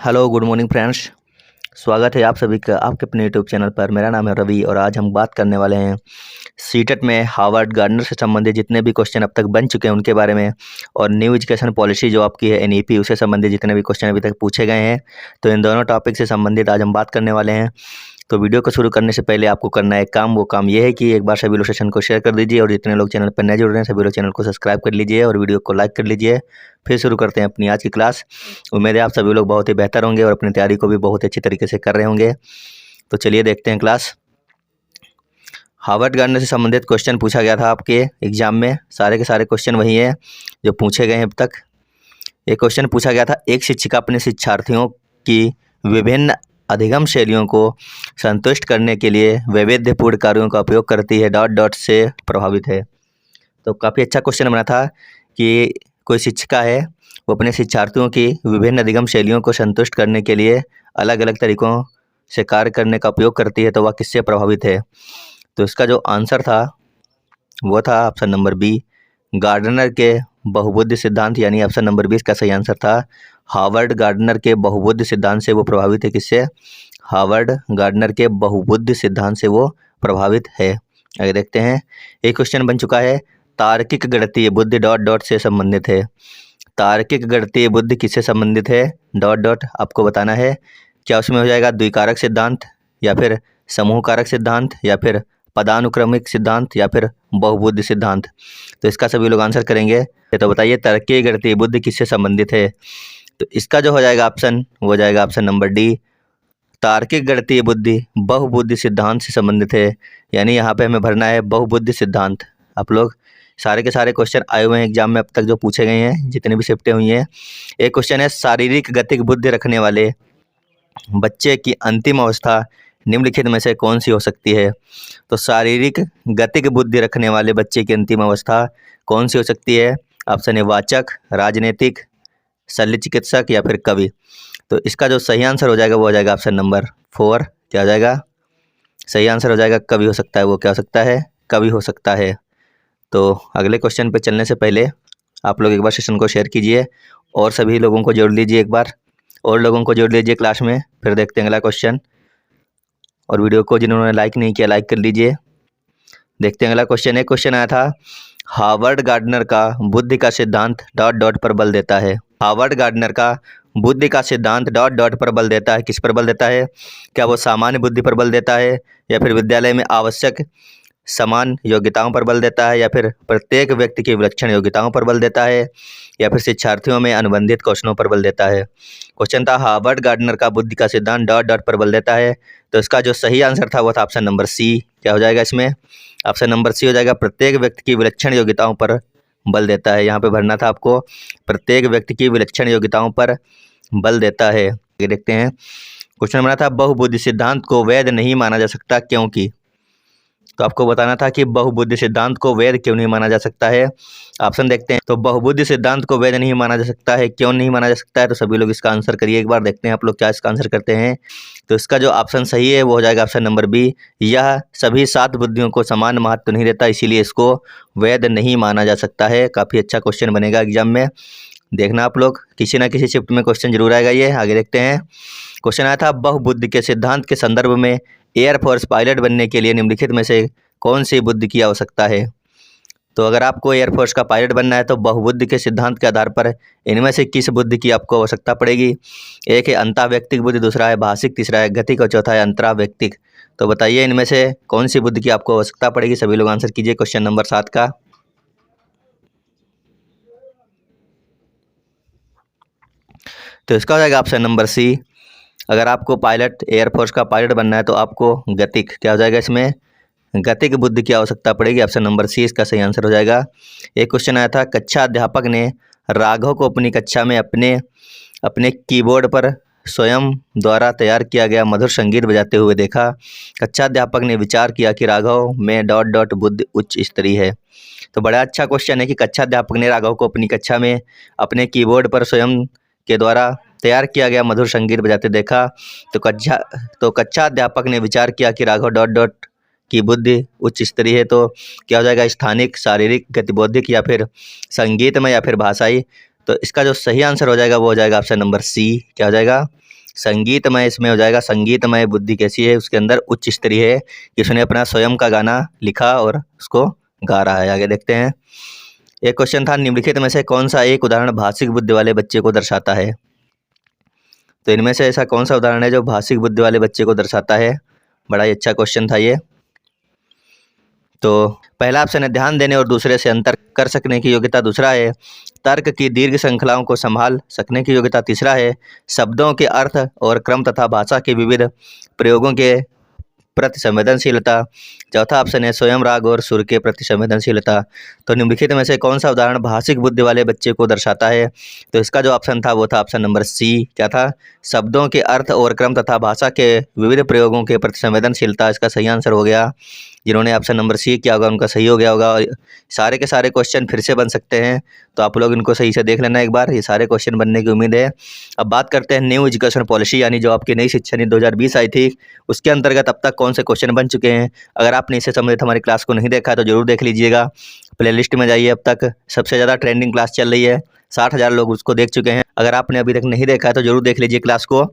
Hello good morning friends. स्वागत है आप सभी का आपके अपने यूट्यूब चैनल पर। मेरा नाम है रवि और आज हम बात करने वाले हैं सीटेट में हार्वर्ड गार्डनर से संबंधित जितने भी क्वेश्चन अब तक बन चुके हैं उनके बारे में, और न्यू एजुकेशन पॉलिसी जो आपकी है एनईपी उससे संबंधित जितने भी क्वेश्चन अभी तक पूछे गए हैं, तो इन दोनों टॉपिक से संबंधित आज हम बात करने वाले हैं। तो वीडियो को शुरू करने से पहले आपको करना है काम, वो काम ये है कि एक बार सभी लोग सेशन को शेयर कर दीजिए और जितने लोग चैनल पर नए जुड़ रहे हैं सभी लोग चैनल को सब्सक्राइब कर लीजिए और वीडियो को लाइक कर लीजिए। फिर शुरू करते हैं अपनी आज की क्लास। उम्मीद है आप सभी लोग बहुत ही बेहतर होंगे और अपनी तैयारी को भी बहुत अच्छी तरीके से कर रहे होंगे। तो चलिए देखते हैं क्लास। हार्वर्ड गार्डनर से संबंधित क्वेश्चन पूछा गया था आपके एग्जाम में, सारे के सारे क्वेश्चन वही हैं जो पूछे गए हैं अब तक। एक क्वेश्चन पूछा गया था, एक शिक्षिका अपने शिक्षार्थियों की विभिन्न अधिगम शैलियों को संतुष्ट करने के लिए वैविध्यपूर्ण कार्यों का उपयोग करती है डॉट डॉट से प्रभावित है। तो काफ़ी अच्छा क्वेश्चन बना था कि कोई शिक्षिका है वो अपने शिक्षार्थियों की विभिन्न अधिगम शैलियों को संतुष्ट करने के लिए अलग अलग तरीक़ों से कार्य करने का उपयोग करती है, तो वह किससे प्रभावित है। तो इसका जो आंसर था वो था ऑप्शन नंबर बी, गार्डनर के बहुबुद्धि सिद्धांत, यानी ऑप्शन नंबर 20 का सही आंसर था। हार्वर्ड गार्डनर के बहुबुद्धि सिद्धांत से वो प्रभावित है। किससे? हार्वर्ड गार्डनर के बहुबुद्धि सिद्धांत से वो प्रभावित है। आगे देखते हैं। एक क्वेश्चन बन चुका है, तार्किक गणितीय बुद्धि डॉट डॉट से संबंधित है। तार्किक गणितीय बुद्धि किससे संबंधित है डॉट डॉट आपको बताना है। क्या उसमें हो जाएगा द्विकारक सिद्धांत, या फिर समूह कारक सिद्धांत, या फिर पदानुक्रमिक सिद्धांत, या फिर बहुबुद्धि सिद्धांत। तो इसका सभी लोग आंसर करेंगे। तो बताइए तार्किक गणितीय बुद्धि किससे संबंधित है। तो इसका जो हो जाएगा ऑप्शन वो हो जाएगा ऑप्शन नंबर डी, तार्किक गणितीय बुद्धि बहुबुद्धि सिद्धांत से संबंधित है। यानी यहाँ पे हमें भरना है बहुबुद्धि सिद्धांत। आप लोग सारे के सारे क्वेश्चन आए हुए हैं एग्जाम में अब तक जो पूछे गए हैं, जितनी भी शिफ्टें हुई हैं। एक क्वेश्चन है, शारीरिक गतिक बुद्धि रखने वाले बच्चे की अंतिम अवस्था निम्नलिखित में से कौन सी हो सकती है। तो शारीरिक गतिक बुद्धि रखने वाले बच्चे की अंतिम अवस्था कौन सी हो सकती है। ऑप्शन है वाचक, राजनीतिक, शल्य चिकित्सक, या फिर कवि। तो इसका जो सही आंसर हो जाएगा वो हो जाएगा ऑप्शन नंबर 4। क्या हो जाएगा? सही आंसर हो जाएगा कवि हो सकता है। वो क्या हो सकता है? कवि हो सकता है। तो अगले क्वेश्चन पे चलने से पहले आप लोग एक बार सेशन को शेयर कीजिए और सभी लोगों को जोड़ लीजिए, एक बार और लोगों को जोड़ लीजिए क्लास में। फिर देखते हैं अगला क्वेश्चन। और वीडियो को जिन्होंने लाइक नहीं किया लाइक कर लीजिए। देखते हैं अगला क्वेश्चन। एक क्वेश्चन आया था, हार्वर्ड गार्डनर का बुद्धि का सिद्धांत डॉट डॉट पर बल देता है। हार्वर्ड गार्डनर का बुद्धि का सिद्धांत डॉट डॉट पर बल देता है। किस पर बल देता है? क्या वो सामान्य बुद्धि पर बल देता है, या फिर विद्यालय में आवश्यक समान योग्यताओं पर बल देता है, या फिर प्रत्येक व्यक्ति की विलक्षण योग्यताओं पर बल देता है, या फिर शिक्षार्थियों में अनुबंधित कौशलों पर बल देता है। क्वेश्चन था, हार्वर्ड गार्डनर का बुद्धि का सिद्धांत डॉट डॉट पर बल देता है। तो इसका जो सही आंसर था वो था ऑप्शन नंबर सी। क्या हो जाएगा इसमें? ऑप्शन नंबर सी हो जाएगा, प्रत्येक व्यक्ति की विलक्षण योग्यताओं पर बल देता है। यहाँ पे भरना था आपको, प्रत्येक व्यक्ति की विलक्षण योग्यताओं पर बल देता है। ये देखते हैं। क्वेश्चन बना था, बहुबुद्धि सिद्धांत को वैध नहीं माना जा सकता क्योंकि। तो आपको बताना था कि बहुबुद्धि सिद्धांत को वैध क्यों नहीं माना जा सकता है। ऑप्शन देखते हैं। तो बहुबुद्धि सिद्धांत को वैध नहीं माना जा सकता है, क्यों नहीं माना जा सकता है, तो सभी लोग इसका आंसर करिए एक बार। देखते हैं आप लोग क्या इसका आंसर करते हैं। तो इसका जो ऑप्शन सही है वो हो जाएगा ऑप्शन नंबर बी, यह सभी 7 बुद्धियों को समान महत्व नहीं देता, इसीलिए इसको वैध नहीं माना जा सकता है। काफ़ी अच्छा क्वेश्चन बनेगा एग्जाम में, देखना आप लोग किसी ना किसी शिफ्ट में क्वेश्चन जरूर आएगा ये। आगे देखते हैं। क्वेश्चन आया था, बहुबुद्धि के सिद्धांत के संदर्भ में एयरफोर्स पायलट बनने के लिए निम्नलिखित में से कौन सी बुद्धि की आवश्यकता है। तो अगर आपको एयरफोर्स का पायलट बनना है तो बहुबुद्धि के सिद्धांत के आधार पर इनमें से किस बुद्धि की आपको आवश्यकता पड़ेगी। एक है अंतःव्यक्तिक बुद्धि, दूसरा है भाषिक, तीसरा है गतिक और चौथा है अंतराव्यक्तिक। तो बताइए इनमें से कौन सी बुद्धि की आपको आवश्यकता पड़ेगी। सभी लोग आंसर कीजिए क्वेश्चन नंबर 7 का। तो इसका हो जाएगा ऑप्शन नंबर सी। अगर आपको पायलट एयरफोर्स का पायलट बनना है तो आपको गतिक, क्या हो जाएगा इसमें, गतिक बुद्धि की आवश्यकता पड़ेगी। ऑप्शन नंबर सी इसका सही आंसर हो जाएगा। एक क्वेश्चन आया था, कक्षा अध्यापक ने राघव को अपनी कक्षा में अपने अपने कीबोर्ड पर स्वयं द्वारा तैयार किया गया मधुर संगीत बजाते हुए देखा। कक्षा अध्यापक ने विचार किया कि राघव में डॉट डॉट बुद्धि उच्च स्तरीय है। तो बड़ा अच्छा क्वेश्चन है कि कक्षा अध्यापक ने राघव को अपनी कक्षा में अपने कीबोर्ड पर स्वयं के द्वारा तैयार किया गया मधुर संगीत बजाते देखा। तो कक्षा अध्यापक ने विचार किया कि राघव डॉट डॉट की बुद्धि उच्च स्तरीय है। तो क्या हो जाएगा, स्थानिक, शारीरिक, गतिबौद्धिक, या फिर संगीतमय, या फिर भाषाई। तो इसका जो सही आंसर हो जाएगा वो हो जाएगा ऑप्शन नंबर सी। क्या हो जाएगा, संगीतमय इसमें हो जाएगा, संगीतमय बुद्धि कैसी है, उसके अंदर उच्च स्तरीय है कि उसने अपना स्वयं का गाना लिखा और उसको गा रहा है। आगे देखते हैं। एक क्वेश्चन था, निम्नलिखित में से कौन सा एक उदाहरण भाषिक बुद्धि वाले बच्चे को दर्शाता है। तो इनमें से ऐसा कौन सा उदाहरण है जो भाषिक बुद्धि वाले बच्चे को दर्शाता है। बड़ा ही अच्छा क्वेश्चन था ये। तो पहला ऑप्शन है ध्यान देने और दूसरे से अंतर कर सकने की योग्यता, दूसरा है तर्क की दीर्घ श्रृंखलाओं को संभाल सकने की योग्यता, तीसरा है शब्दों के अर्थ और क्रम तथा भाषा के विविध प्रयोगों के प्रति संवेदनशीलता, चौथा ऑप्शन है स्वयं राग और सुर के प्रति संवेदनशीलता। तो निम्नलिखित में से कौन सा उदाहरण भाषिक बुद्धि वाले बच्चे को दर्शाता है। तो इसका जो ऑप्शन था वो था ऑप्शन नंबर सी। क्या था, शब्दों के अर्थ और क्रम तथा भाषा के विविध प्रयोगों के प्रति संवेदनशीलता। इसका सही आंसर हो गया। जिन्होंने ऑप्शन नंबर सी किया होगा उनका सही हो गया होगा। और सारे के सारे क्वेश्चन फिर से बन सकते हैं, तो आप लोग इनको सही से देख लेना एक बार, ये सारे क्वेश्चन बनने की उम्मीद है। अब बात करते हैं न्यू एजुकेशन पॉलिसी, यानी जो आपकी नई शिक्षा नीति 2020 आई थी, उसके अंतर्गत अब तक कौन से क्वेश्चन बन चुके हैं। अगर आपने इससे संबंधित हमारी क्लास को नहीं देखा है तो जरूर देख लीजिएगा। प्लेलिस्ट में जाइए, अब तक सबसे ज़्यादा ट्रेंडिंग क्लास चल रही है, 60,000 लोग उसको देख चुके हैं। अगर आपने अभी तक नहीं देखा है तो जरूर देख लीजिए क्लास को।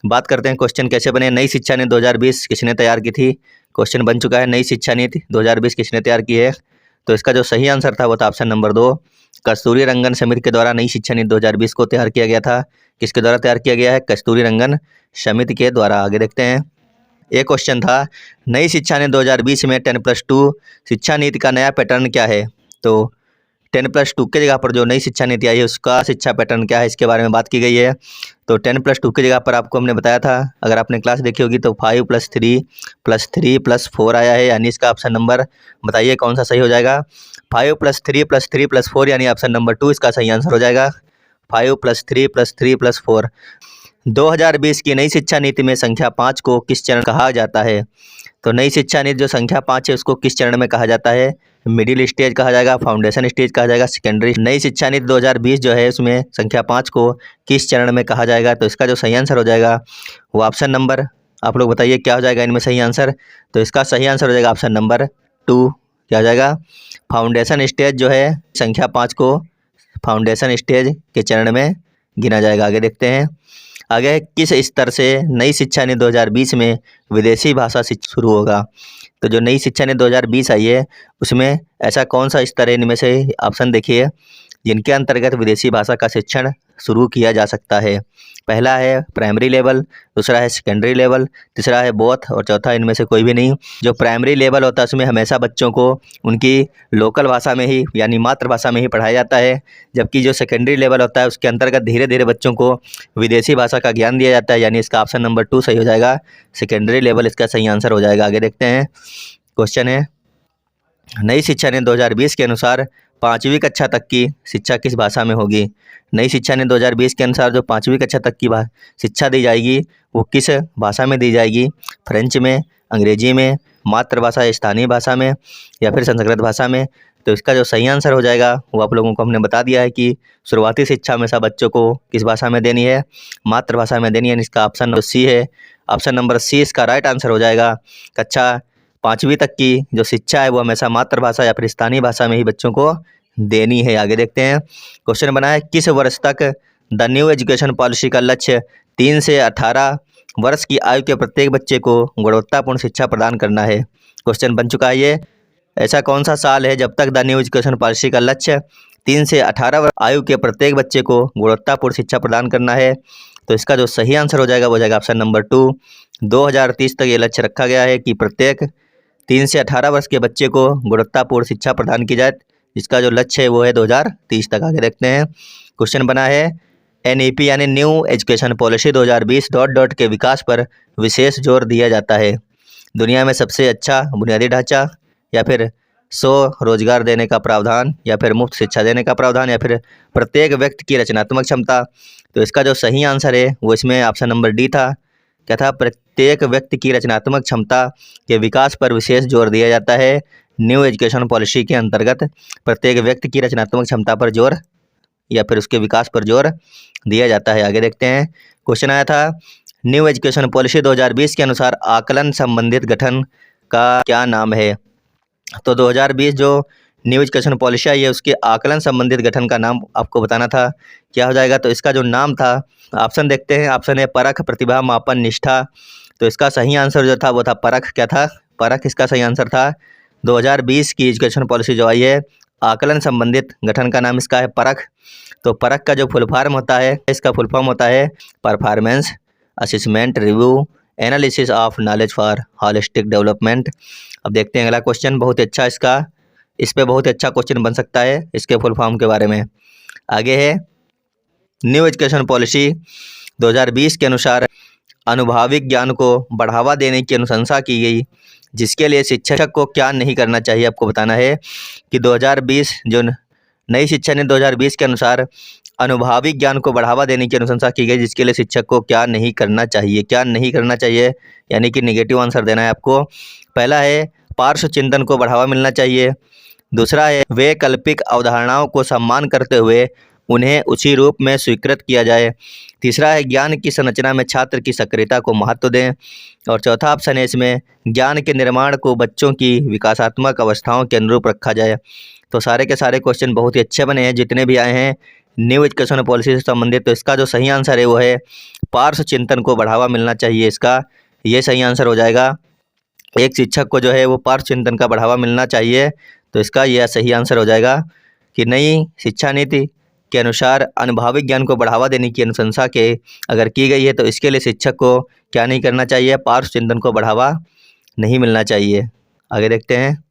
बात करते हैं क्वेश्चन कैसे बने। नई शिक्षा नीति 2020 किसने तैयार की थी। क्वेश्चन बन चुका है, नई शिक्षा नीति 2020 किसने तैयार की है। तो इसका जो सही आंसर था वो था ऑप्शन नंबर 2, कस्तूरी रंगन समिति के द्वारा नई शिक्षा नीति 2020 को तैयार किया गया था। किसके द्वारा तैयार किया गया है, कस्तूरी रंगन समिति के द्वारा। आगे देखते हैं। एक क्वेश्चन था, नई शिक्षा नीति 2020 में 10+2 शिक्षा नीति का नया पैटर्न क्या है। तो 10+2 के जगह पर जो नई शिक्षा नीति आई है उसका शिक्षा पैटर्न क्या है, इसके बारे में बात की गई है। तो 10+2 की जगह पर आपको हमने बताया था, अगर आपने क्लास देखी होगी, तो 5+3+3+4 आया है, यानी इसका ऑप्शन नंबर बताइए कौन सा सही हो जाएगा। 5+3+3+4 यानी ऑप्शन नंबर 2 इसका सही आंसर हो जाएगा। 5+3+3+4। 2020 की नई शिक्षा नीति में संख्या 5 को किस चरण कहा जाता है। तो नई शिक्षा नीति जो संख्या 5 है उसको किस चरण में कहा जाता है। मिडिल स्टेज कहा जाएगा, फाउंडेशन स्टेज कहा जाएगा, सेकेंडरी। नई शिक्षा नीति 2020 जो है उसमें संख्या 5 को किस चरण में कहा जाएगा। तो इसका जो सही आंसर हो जाएगा वो ऑप्शन नंबर, आप लोग बताइए क्या हो जाएगा इनमें सही आंसर। तो इसका सही आंसर हो जाएगा ऑप्शन नंबर 2। क्या हो जाएगा, फाउंडेशन स्टेज जो है संख्या 5 को फाउंडेशन स्टेज के चरण में गिना जाएगा। आगे देखते हैं। आगे, किस स्तर से नई शिक्षा नीति 2020 में विदेशी भाषा शिक्षा शुरू होगा। तो जो नई शिक्षा नीति 2020 आई है उसमें ऐसा कौन सा स्तर है, इनमें से ऑप्शन देखिए जिनके अंतर्गत विदेशी भाषा का शिक्षण शुरू किया जा सकता है। पहला है प्राइमरी लेवल, दूसरा है सेकेंडरी लेवल, तीसरा है बोथ और चौथा इनमें से कोई भी नहीं। जो प्राइमरी लेवल होता है उसमें हमेशा बच्चों को उनकी लोकल भाषा में ही यानी मातृभाषा में ही पढ़ाया जाता है, जबकि जो सेकेंडरी लेवल होता है उसके अंतर्गत धीरे धीरे बच्चों को विदेशी भाषा का ज्ञान दिया जाता है, यानी इसका ऑप्शन नंबर 2 सही हो जाएगा। सेकेंडरी लेवल इसका सही आंसर हो जाएगा। आगे देखते हैं। क्वेश्चन है, नई शिक्षा नीति 2020 के अनुसार 5वीं कक्षा तक की शिक्षा किस भाषा में होगी। नई शिक्षा नीति 2020 के अनुसार जो 5वीं कक्षा तक की शिक्षा दी जाएगी वो किस भाषा में दी जाएगी। फ्रेंच में, अंग्रेजी में, मातृभाषा स्थानीय भाषा में या फिर संस्कृत भाषा में। तो इसका जो सही आंसर हो जाएगा वो आप लोगों को हमने बता दिया है कि शुरुआती शिक्षा हमेशा बच्चों को किस भाषा में देनी है, मातृभाषा में देनी है। इसका ऑप्शन नंबर सी है। ऑप्शन नंबर सी इसका राइट आंसर हो जाएगा। कक्षा 5वीं तक की जो शिक्षा है वो हमेशा मातृभाषा या फिर स्थानीय भाषा में ही बच्चों को देनी है। आगे देखते हैं। क्वेश्चन बना है, किस वर्ष तक द न्यू एजुकेशन पॉलिसी का लक्ष्य 3 से 18 वर्ष की आयु के प्रत्येक बच्चे को गुणवत्तापूर्ण शिक्षा प्रदान करना है। क्वेश्चन बन चुका है ये। ऐसा कौन सा साल है जब तक द न्यू एजुकेशन पॉलिसी का लक्ष्य 3 से 18 वर्ष आयु के प्रत्येक बच्चे को गुणवत्तापूर्ण शिक्षा प्रदान करना है। तो इसका जो सही आंसर हो जाएगा वो जाएगा ऑप्शन नंबर 2। 2030 तक ये लक्ष्य रखा गया है कि प्रत्येक 3 से 18 वर्ष के बच्चे को गुणवत्तापूर्ण शिक्षा प्रदान की जाए, जिसका जो लक्ष्य है वो है 2030 तक। आगे देखते हैं। क्वेश्चन बना है, NEP यानी न्यू एजुकेशन पॉलिसी 2020 डॉट के विकास पर विशेष जोर दिया जाता है। दुनिया में सबसे अच्छा बुनियादी ढांचा या फिर 100 रोजगार देने का प्रावधान या फिर मुफ्त शिक्षा देने का प्रावधान या फिर प्रत्येक व्यक्ति की रचनात्मक क्षमता। तो इसका जो सही आंसर है वो इसमें ऑप्शन नंबर डी था। क्या था, प्रत्येक व्यक्ति की रचनात्मक क्षमता के विकास पर विशेष जोर दिया जाता है। न्यू एजुकेशन पॉलिसी के अंतर्गत प्रत्येक व्यक्ति की रचनात्मक क्षमता पर जोर या फिर उसके विकास पर जोर दिया जाता है। आगे देखते हैं। क्वेश्चन आया था, न्यू एजुकेशन पॉलिसी 2020 के अनुसार आकलन संबंधित गठन का क्या नाम है। तो 2020 जो न्यू एजुकेशन पॉलिसी आई है उसके आकलन संबंधित गठन का नाम आपको बताना था, क्या हो जाएगा। तो इसका जो नाम था, ऑप्शन देखते हैं। ऑप्शन है परख, प्रतिभा, मापन, निष्ठा। तो इसका सही आंसर जो था वो था परख। क्या था? परख इसका सही आंसर था। 2020 की एजुकेशन पॉलिसी जो आई है, आकलन संबंधित गठन का नाम इसका है परख। तो परख का जो फुल फॉर्म होता है, इसका फुल फॉर्म होता है performance assessment review analysis of knowledge for holistic development. अब देखते हैं अगला क्वेश्चन, बहुत अच्छा इस पे बहुत अच्छा क्वेश्चन बन सकता है इसके फुल फॉर्म के बारे में। आगे है, न्यू एजुकेशन पॉलिसी 2020 के अनुसार अनुभविक ज्ञान को बढ़ावा देने की अनुशंसा की गई, जिसके लिए शिक्षक को क्या नहीं करना चाहिए। आपको बताना है कि 2020 जो नई शिक्षा नीति 2020 के अनुसार अनुभविक ज्ञान को बढ़ावा देने की अनुशंसा की गई, जिसके लिए शिक्षक को क्या नहीं करना चाहिए। क्या नहीं करना चाहिए यानी कि निगेटिव आंसर देना है आपको। पहला है पार्श्व चिंतन को बढ़ावा मिलना चाहिए। दूसरा है वैकल्पिक अवधारणाओं को सम्मान करते हुए उन्हें उसी रूप में स्वीकृत किया जाए। तीसरा है ज्ञान की संरचना में छात्र की सक्रियता को महत्व दें। और चौथा ऑप्शन है इसमें ज्ञान के निर्माण को बच्चों की विकासात्मक अवस्थाओं के अनुरूप रखा जाए। तो सारे के सारे क्वेश्चन बहुत ही अच्छे बने हैं जितने भी आए हैं न्यू एजुकेशन पॉलिसी से संबंधित। तो इसका जो सही आंसर है वो है पार्श्व चिंतन को बढ़ावा मिलना चाहिए। इसका ये सही आंसर हो जाएगा। एक शिक्षक को जो है वो पार्श्व चिंतन का बढ़ावा मिलना चाहिए। तो इसका यह सही आंसर हो जाएगा कि नई शिक्षा नीति के अनुसार अनुभविक ज्ञान को बढ़ावा देने की अनुशंसा के अगर की गई है तो इसके लिए शिक्षक को क्या नहीं करना चाहिए, पार्श्व चिंतन को बढ़ावा नहीं मिलना चाहिए। आगे देखते हैं,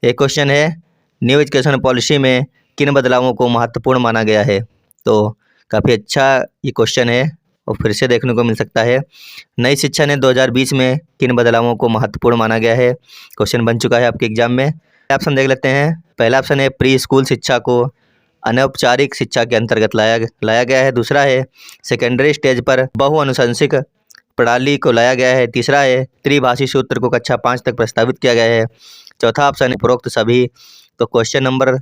एक क्वेश्चन है न्यू एजुकेशन पॉलिसी में किन बदलावों को महत्वपूर्ण माना गया है। तो काफ़ी अच्छा ये क्वेश्चन है और फिर से देखने को मिल सकता है। नई शिक्षा नीति 2020 में किन बदलावों को महत्वपूर्ण माना गया है, क्वेश्चन बन चुका है आपके एग्जाम में। ऑप्शन देख लेते हैं। पहला ऑप्शन है प्री स्कूल शिक्षा को अनौपचारिक शिक्षा के अंतर्गत लाया गया है। दूसरा है सेकेंडरी स्टेज पर बहुअनुशंसिक प्रणाली को लाया गया है। तीसरा है त्रिभाषी सूत्र को कक्षा 5 तक प्रस्तावित किया गया है। चौथा ऑप्शन है उपरोक्त सभी। तो क्वेश्चन नंबर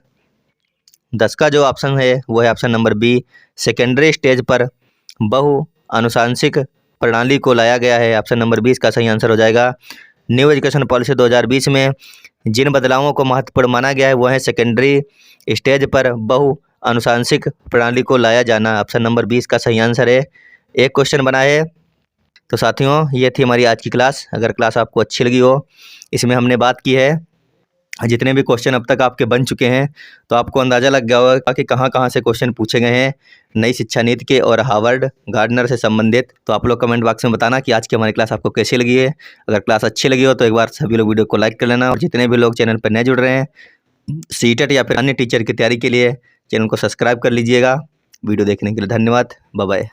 10 का जो ऑप्शन है वो है option number B, secondary stage पर बहुअनुशंसिक प्रणाली को लाया गया है। ऑप्शन नंबर 20 का सही आंसर हो जाएगा। न्यू एजुकेशन पॉलिसी 2020 में जिन बदलावों को महत्वपूर्ण माना गया है वो है सेकेंडरी स्टेज पर बहुअनुशंसिक प्रणाली को लाया जाना। ऑप्शन नंबर 20 का सही आंसर है। एक क्वेश्चन बना है। तो साथियों ये थी हमारी आज की क्लास। अगर क्लास आपको अच्छी लगी हो, इसमें हमने बात की है जितने भी क्वेश्चन अब तक आपके बन चुके हैं, तो आपको अंदाज़ा लग गया होगा कि कहाँ कहाँ से क्वेश्चन पूछे गए हैं नई शिक्षा नीति के और हार्वर्ड गार्डनर से संबंधित। तो आप लोग कमेंट बॉक्स में बताना कि आज की हमारी क्लास आपको कैसी लगी है। अगर क्लास अच्छी लगी हो तो एक बार सभी लोग वीडियो को लाइक कर लेना, और जितने भी लोग चैनल पर नए जुड़ रहे हैं सीटेट या फिर अन्य टीचर की तैयारी के लिए चैनल को सब्सक्राइब कर लीजिएगा। वीडियो देखने के लिए धन्यवाद। Bye bye.